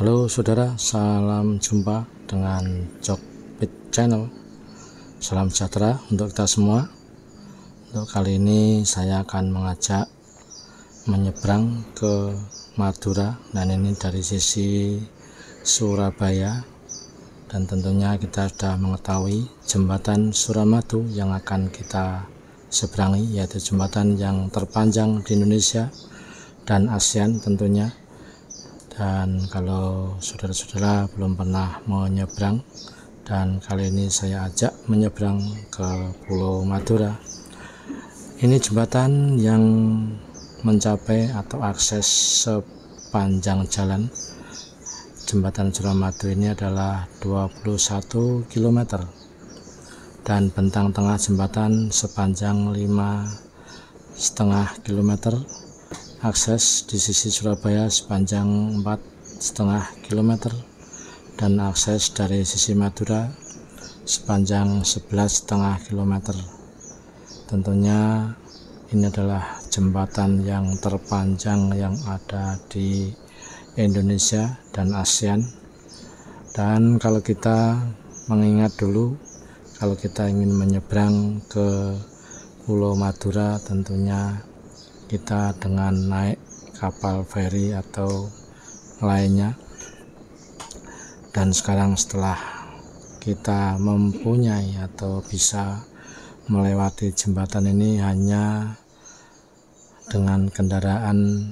Halo saudara, salam jumpa dengan Jokpit Channel. Salam sejahtera untuk kita semua. Untuk kali ini saya akan mengajak menyeberang ke Madura, dan ini dari sisi Surabaya. Dan tentunya kita sudah mengetahui jembatan Suramadu yang akan kita seberangi, yaitu jembatan yang terpanjang di Indonesia dan ASEAN tentunya. Dan kalau saudara-saudara belum pernah menyeberang, dan kali ini saya ajak menyeberang ke Pulau Madura. Ini jembatan yang mencapai atau akses sepanjang jalan jembatan Suramadu ini adalah 21 km, dan bentang tengah jembatan sepanjang 5,5 km. Akses di sisi Surabaya sepanjang 4,5 km, dan akses dari sisi Madura sepanjang 11,5 km. Tentunya ini adalah jembatan yang terpanjang yang ada di Indonesia dan ASEAN. Dan kalau kita mengingat dulu, kalau kita ingin menyeberang ke Pulau Madura, tentunya kita dengan naik kapal feri atau lainnya. Dan sekarang setelah kita mempunyai atau bisa melewati jembatan ini hanya dengan kendaraan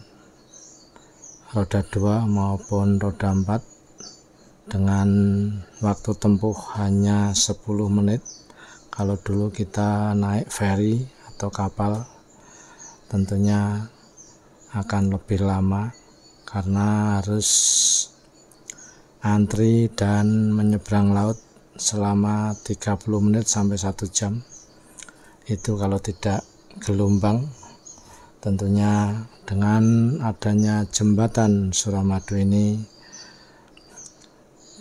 roda 2 maupun roda 4 dengan waktu tempuh hanya 10 menit. Kalau dulu kita naik feri atau kapal, tentunya akan lebih lama karena harus antri dan menyeberang laut selama 30 menit sampai 1 jam. Itu kalau tidak gelombang. Tentunya dengan adanya jembatan Suramadu ini,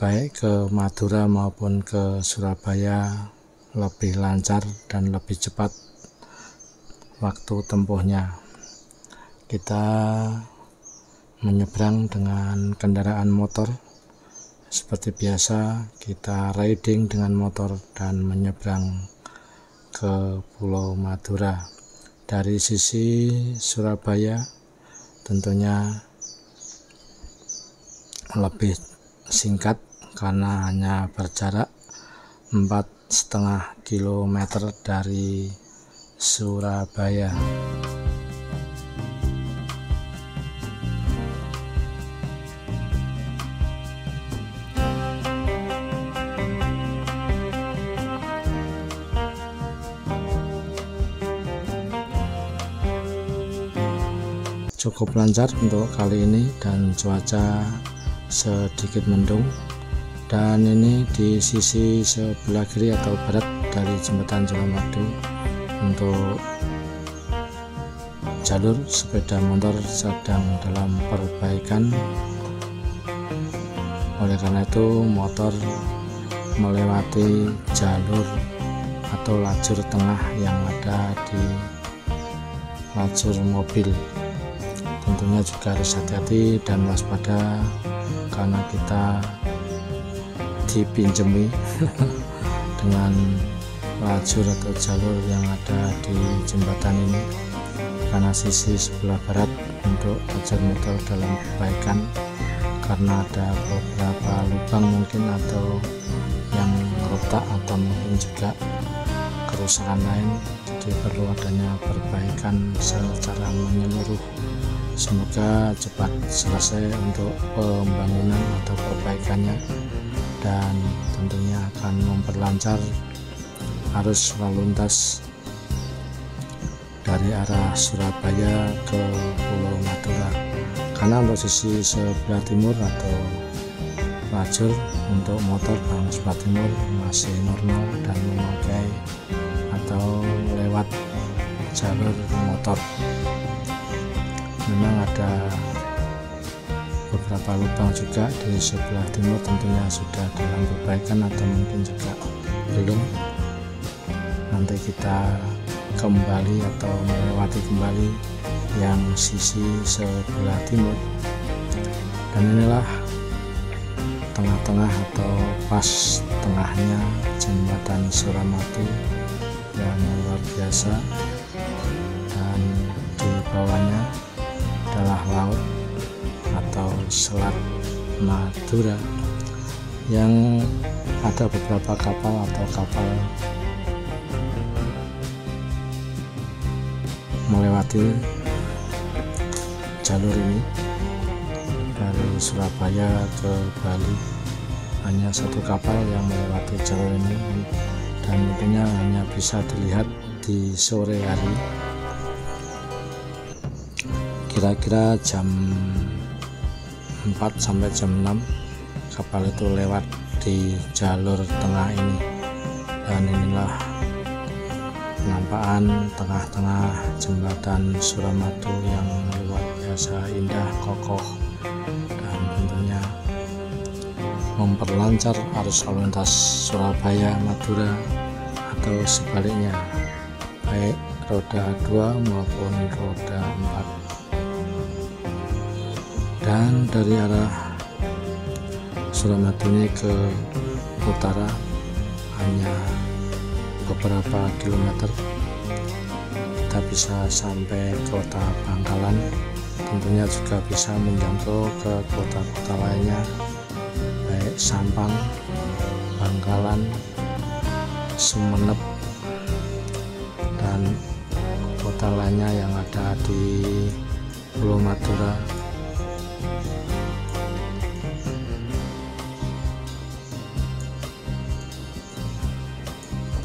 baik ke Madura maupun ke Surabaya lebih lancar dan lebih cepat waktu tempuhnya. Kita menyeberang dengan kendaraan motor seperti biasa, kita riding dengan motor dan menyeberang ke Pulau Madura. Dari sisi Surabaya tentunya lebih singkat karena hanya berjarak 4,5 km dari Surabaya. Cukup lancar untuk kali ini, dan cuaca sedikit mendung. Dan ini di sisi sebelah kiri atau barat dari jembatan Suramadu untuk jalur sepeda motor sedang dalam perbaikan. Oleh karena itu motor melewati jalur atau lajur tengah yang ada di lajur mobil. Tentunya juga harus hati-hati dan waspada karena kita dipinjemi dengan lajur atau jalur yang ada di jembatan ini, karena sisi sebelah barat untuk lajur motor dalam perbaikan karena ada beberapa lubang mungkin atau yang retak atau mungkin juga kerusakan lain, jadi perlu adanya perbaikan secara menyeluruh. Semoga cepat selesai untuk pembangunan atau perbaikannya, dan tentunya akan memperlancar arus lalu lintas dari arah Surabaya ke Pulau Madura. Karena untuk sisi sebelah timur atau lajur untuk motor dan sebelah timur masih normal dan memakai atau lewat jalur motor. Memang ada beberapa lubang juga di sebelah timur, tentunya sudah dalam perbaikan atau mungkin juga belum. Nanti kita kembali atau melewati kembali yang sisi sebelah timur. Dan inilah tengah-tengah atau pas tengahnya jembatan Suramadu yang luar biasa, dan di bawahnya adalah laut atau Selat Madura yang ada beberapa kapal melewati jalur ini dari Surabaya ke Bali. Hanya satu kapal yang melewati jalur ini, dan tentunya hanya bisa dilihat di sore hari, kira-kira jam 4 sampai jam 6 kapal itu lewat di jalur tengah ini. Dan inilah penampakan tengah-tengah jembatan Suramadu yang luar biasa indah, kokoh, dan tentunya memperlancar arus lalu lintas Surabaya Madura atau sebaliknya, baik roda 2 maupun roda 4. Dan dari arah Suramadu ini ke utara hanya beberapa kilometer kita bisa sampai kota Bangkalan. Tentunya juga bisa menjangkau ke kota-kota lainnya, baik Sampang, Bangkalan, Sumenep, dan kota lainnya yang ada di Pulau Madura.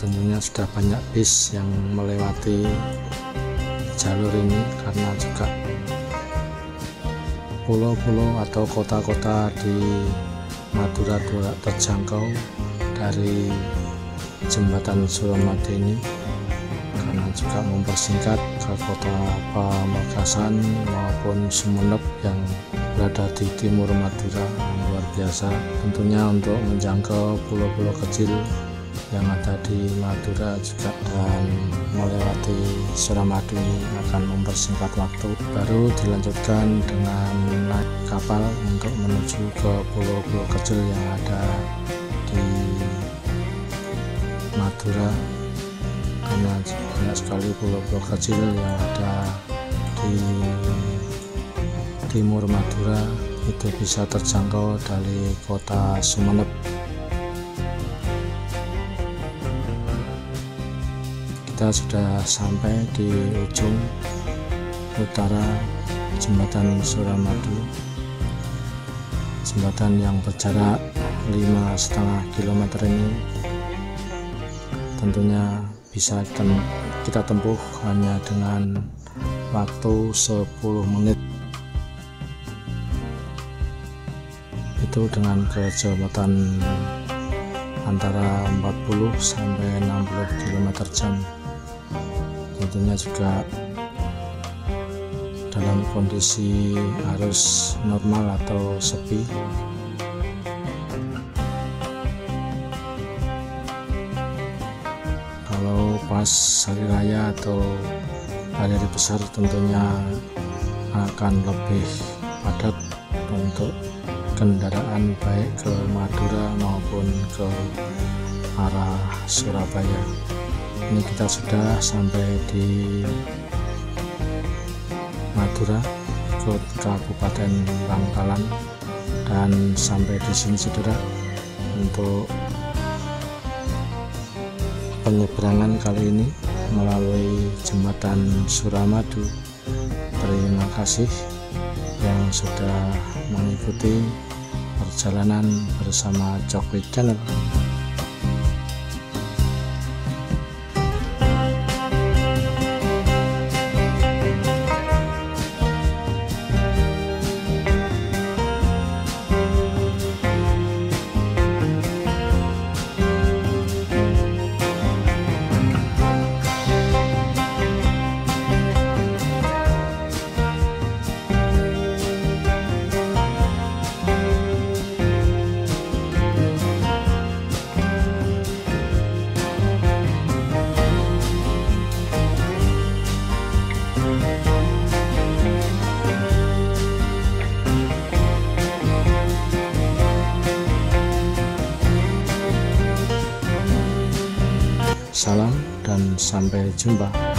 Tentunya sudah banyak bis yang melewati jalur ini, karena juga pulau-pulau atau kota-kota di Madura terjangkau dari jembatan Suramadu ini, karena juga mempersingkat ke kota Pamekasan maupun Sumenep yang berada di timur Madura yang luar biasa. Tentunya untuk menjangkau pulau-pulau kecil yang ada di Madura juga, dan melewati Suramadu ini akan mempersingkat waktu. Baru dilanjutkan dengan naik kapal untuk menuju ke pulau-pulau kecil yang ada di Madura, karena banyak sekali pulau-pulau kecil yang ada di timur Madura itu bisa terjangkau dari kota Sumenep. Kita sudah sampai di ujung utara jembatan Suramadu, jembatan yang berjarak 5,5 km ini. Tentunya bisa kita tempuh hanya dengan waktu 10 menit, itu dengan kecepatan antara 40 sampai 60 km/jam. Tentunya juga dalam kondisi arus normal atau sepi. Kalau pas hari raya atau hari-hari besar tentunya akan lebih padat untuk kendaraan, baik ke Madura maupun ke arah Surabaya. Ini kita sudah sampai di Madura, ke Kabupaten Bangkalan, dan sampai di sini saudara untuk penyeberangan kali ini melalui jembatan Suramadu. Terima kasih yang sudah mengikuti perjalanan bersama Coklit Channel. Salam dan sampai jumpa.